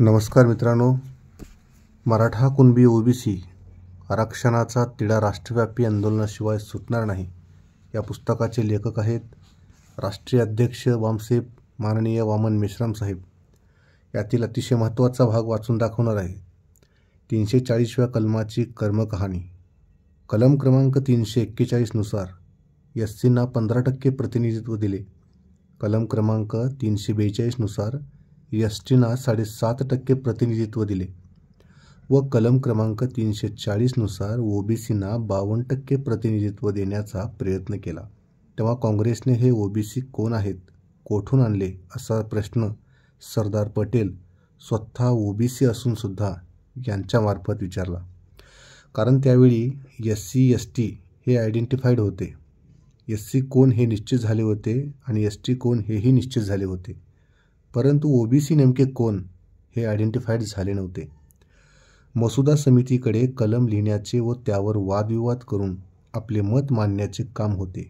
नमस्कार मित्रांनो, मराठा कुणबी ओबीसी आरक्षणाचा तिढा राष्ट्रव्यापी आंदोलनाशिवाय सुटणार नाही या पुस्तकाचे लेखक आहेत राष्ट्रीय अध्यक्ष वामसेप माननीय वामन मेश्राम साहेब. यातील अतिशय महत्त्वाचा भाग वाचून दाखवणार आहे. 340व्या कलमाची कर्मकहाणी. कलम क्रमांक 341 नुसार एससींना 15% प्रतिनिधित्व दिले. कलम क्रमांक 342 नुसार एसटीना 7.5% प्रतिनिधित्व दिले व कलम क्रमांक 340 नुसार ओबीसींना 52% प्रतिनिधित्व देण्याचा प्रयत्न केला. तेव्हा काँग्रेसने हे ओबीसी कोण आहेत, कोठून आणले असा प्रश्न सरदार पटेल स्वतः ओबीसी असून सुद्धा यांच्यामार्फत विचारला. कारण त्यावेळी एससी एसटी हे आयडेंटिफाईड होते. एससी कोण हे निश्चित झाले होते आणि एसटी कोण हेही निश्चित झाले होते, परंतु ओबीसी नेमके कोण हे आयडेंटिफाईड झाले नव्हते. मसुदा समितीकडे कलम लिहिण्याचे व त्यावर वादविवाद करून आपले मत मांडण्याचे काम होते,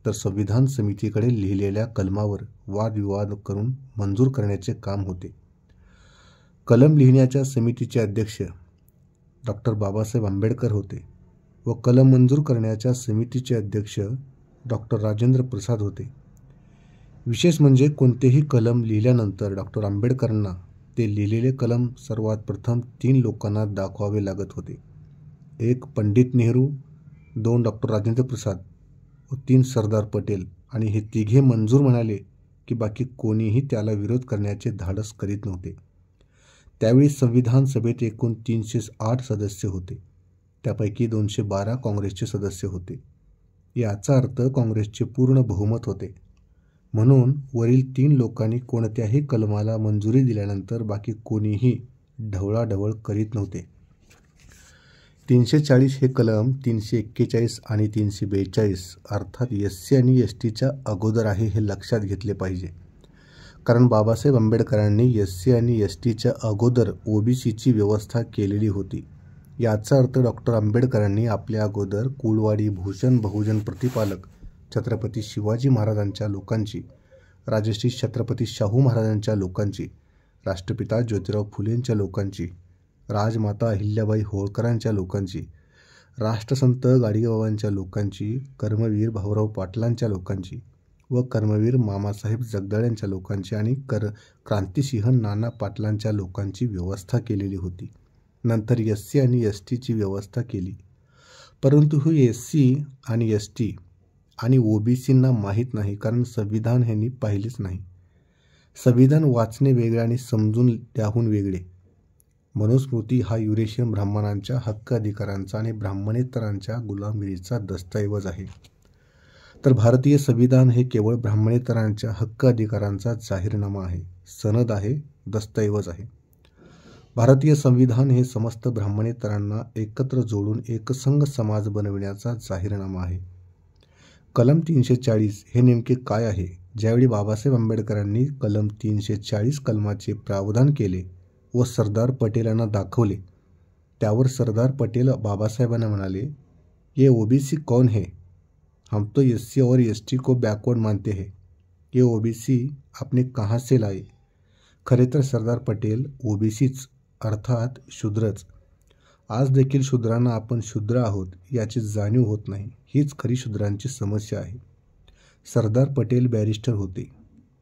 तर संविधान समितीकडे लिहिलेल्या कलमावर वादविवाद करून मंजूर करण्याचे काम होते. कलम लिहिण्याच्या समितीचे अध्यक्ष डॉक्टर बाबासाहेब आंबेडकर होते व कलम मंजूर करण्याच्या समितीचे अध्यक्ष डॉक्टर राजेंद्र प्रसाद होते. विशेष म्हणजे कोणतेही कलम लिहिल्यानंतर डॉक्टर आंबेडकरांना ते लिहिलेले कलम सर्वात प्रथम 3 लोकांना दाखवावे लागत होते. 1 पंडित नेहरू, 2 डॉक्टर राजेंद्र प्रसाद व 3 सरदार पटेल. आणि हे तिघे मंजूर म्हणाले की बाकी कोणीही त्याला विरोध करण्याचे धाडस करीत नव्हते. त्यावेळी संविधान सभेत एकूण 308 सदस्य होते, त्यापैकी 212 काँग्रेसचे सदस्य होते. याचा अर्थ काँग्रेसचे पूर्ण बहुमत होते. म्हणून वरील 3 लोकांनी कोणत्याही कलमाला मंजुरी दिल्यानंतर बाकी कोणीही ढवळाढवळ करीत नव्हते. 340 हे कलम 341 आणि 342 अर्थात एससी आणि एसटीच्या अगोदर आहे हे लक्षात घेतले पाहिजे. कारण बाबासाहेब आंबेडकरांनी एससी आणि एसटीच्या अगोदर ओबीसीची व्यवस्था केलेली होती. याचा अर्थ डॉक्टर आंबेडकरांनी आपल्या अगोदर कुळवाडी भूषण बहुजन प्रतिपालक छत्रपती शिवाजी महाराजांच्या लोकांची, राजश्री छत्रपती शाहू महाराजांच्या लोकांची, राष्ट्रपिता ज्योतिराव फुलेंच्या लोकांची, राजमाता अहिल्याबाई होळकरांच्या लोकांची, राष्ट्रसंत गाडगेबाबांच्या लोकांची, कर्मवीर भाऊराव पाटलांच्या लोकांची व कर्मवीर मामासाहेब जगदाळ्यांच्या लोकांची आणि क्रांतिसिंह नाना पाटलांच्या लोकांची व्यवस्था केलेली होती. नंतर एससी आणि एसटीची व्यवस्था केली. परंतु ही एससी आणि एसटी आणि ओबीसींना माहीत नाही, कारण संविधान ह्यांनी पाहिलेच नाही. संविधान वाचणे वेगळे आणि समजून त्याहून वेगळे. मनुस्मृती हा युरेशियन ब्राह्मणांच्या हक्क अधिकारांचा आणि ब्राह्मणेतरांच्या गुलामगिरीचा दस्तऐवज आहे, तर भारतीय संविधान हे केवळ ब्राह्मणेतरांच्या हक्क अधिकारांचा जाहीरनामा आहे, सनद आहे, दस्तऐवज आहे. भारतीय संविधान हे समस्त ब्राह्मणेतरांना एकत्र जोडून एकसंघ समाज बनविण्याचा जाहीरनामा आहे. कलम 340 हे नेमके काय आहे? ज्यावेळी बाबासाहेब आंबेडकरांनी कलम 340 कलमाचे प्रावधान केले व सरदार पटेलांना दाखवले, त्यावर सरदार पटेल बाबासाहेबांना म्हणाले, ये ओबीसी कौन है? हम तो एससी और एसटी को बैकवर्ड मानते हैं. ये ओबीसी आपने कहाँ से लाए? खरे तर सरदार पटेल ओबीसीच अर्थात शूद्रच. आज देखील शूद्रांना आपण शूद्र आहोत याची जाणीव होत नाही. हीच खरी शूद्रांची समस्या आहे. सरदार पटेल बॅरिस्टर होते.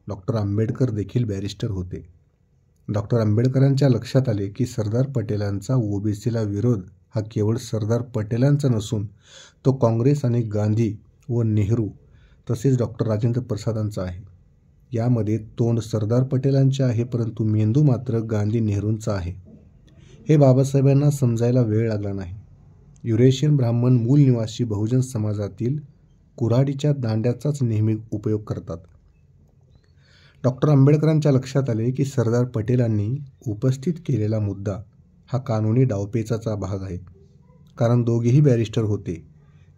डॉक्टर आंबेडकर देखील बॅरिस्टर होते. डॉक्टर आंबेडकरांच्या लक्षात आले की सरदार पटेलांचा ओबीसीला विरोध हा केवळ सरदार पटेलांचा नसून तो काँग्रेस आणि गांधी व नेहरू तसेच डॉक्टर राजेंद्र प्रसादांचा आहे. यामध्ये तोंड सरदार पटेलांचे आहे, परंतु मेंदू मात्र गांधी नेहरूंचा आहे. हे बाबासाहेबांना समजायला वेळ लागला नाही. युरेशियन ब्राह्मण मूल निवासी बहुजन समाजातील कुऱ्हाडीच्या दांड्याचाच नेहमी उपयोग करतात. डॉक्टर आंबेडकरांच्या लक्षात आले की सरदार पटेलांनी उपस्थित केलेला मुद्दा हा कानूनी डावपेचाचा भाग आहे. कारण दोघेही बॅरिस्टर होते.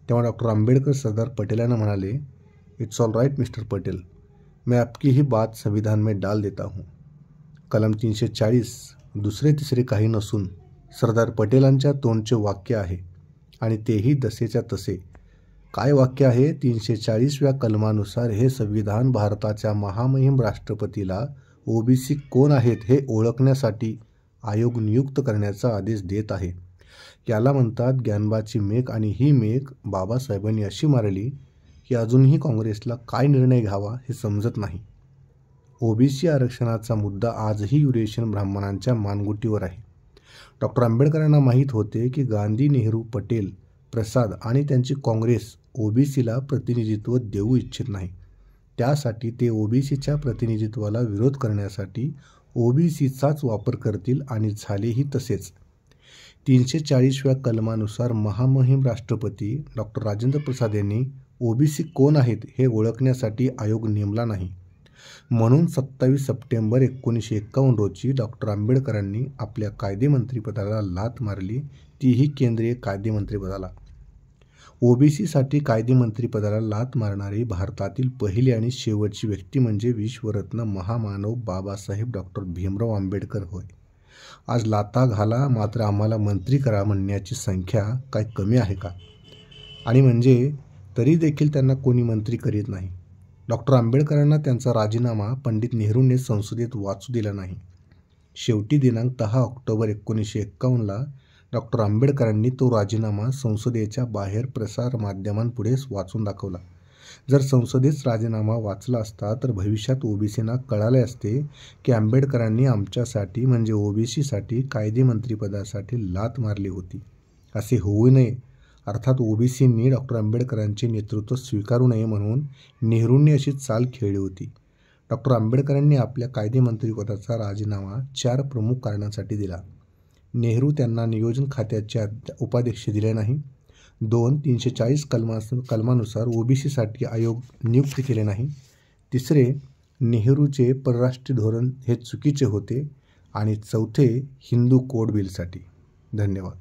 तेव्हा डॉक्टर आंबेडकर सरदार पटेलांना म्हणाले, it's all right mister Patel, मैं आपकी ही बात संविधान में डाल देता हूँ. कलम 340 दुसरे तिसरे काही नसून सरदार पटेलांच्या तोंडचे वाक्य आहे आणि तेही तसेच्या तसे. काय वाक्य आहे? 340व्या कलमानुसार हे संविधान भारताच्या महामहिम राष्ट्रपतीला ओबीसी कोण आहेत हे ओळखण्यासाठी आयोग नियुक्त करण्याचा आदेश देत आहे. याला म्हणतात ज्ञानबाची मेघ आणि ही मेघ बाबासाहेबांनी अशी मारली की अजूनही काँग्रेसला काय निर्णय घ्यावा हे समजत नाही. ओबीसी आरक्षणाचा मुद्दा आजही युरेशियन ब्राह्मणांच्या मानगुटीवर आहे. डॉक्टर आंबेडकरांना माहीत होते की गांधी, नेहरू, पटेल, प्रसाद आणि त्यांची काँग्रेस ओबीसीला प्रतिनिधित्व देऊ इच्छित नाही. त्यासाठी ते ओबीसीच्या प्रतिनिधित्वाला विरोध करण्यासाठी ओबीसीचाच वापर करतील आणि झालेही तसेच. 340व्या कलमानुसार महामहिम राष्ट्रपती डॉक्टर राजेंद्र प्रसाद यांनी ओबीसी कोण आहेत हे ओळखण्यासाठी आयोग नेमला नाही. म्हणून 27 सप्टेंबर 1951 रोजी डॉक्टर आंबेडकरांनी आपल्या कायदेमंत्रीपदाला लाथ मारली, तीही केंद्रीय कायदेमंत्रीपदाला. ओबीसीसाठी कायदेमंत्रीपदाला लाथ मारणारी भारतातील पहिली आणि शेवटची व्यक्ती म्हणजे विश्वरत्न महामानव बाबासाहेब डॉक्टर भीमराव आंबेडकर होय. आज लाथा घाला मात्र आम्हाला मंत्री करा म्हणण्याची संख्या काय कमी आहे का? आणि म्हणजे तरी देखील त्यांना कोणी मंत्री करीत नाही. डॉक्टर आंबेडकरांना त्यांचा राजीनामा पंडित नेहरूंनी संसदेत वाचू दिला नाही. शेवटी दिनांक 10 ऑक्टोबर 1951ला डॉक्टर आंबेडकरांनी तो राजीनामा संसदेच्या बाहेर प्रसारमाध्यमांपुढे वाचून दाखवला. जर संसदेत राजीनामा वाचला असता तर भविष्यात ओबीसींना कळाले असते की आंबेडकरांनी आमच्यासाठी म्हणजे ओबीसीसाठी कायदेमंत्रीपदासाठी लाथ मारली होती. असे होऊ नये, अर्थात ओबीसींनी डॉक्टर आंबेडकरांचे नेतृत्व स्वीकारू नये म्हणून नेहरूंनी अशी चाल खेळली होती. डॉक्टर आंबेडकरांनी आपल्या कायदेमंत्रीपदाचा राजीनामा 4 प्रमुख कारणांसाठी दिला. नेहरू त्यांना नियोजन खात्याचे उपाध्यक्ष दिले नाही. 2. 340 कलमानुसार ओबीसीसाठी आयोग नियुक्त केले नाही. 3. नेहरूचे परराष्ट्रीय धोरण हे चुकीचे होते. आणि 4. हिंदू कोड बिलसाठी. धन्यवाद.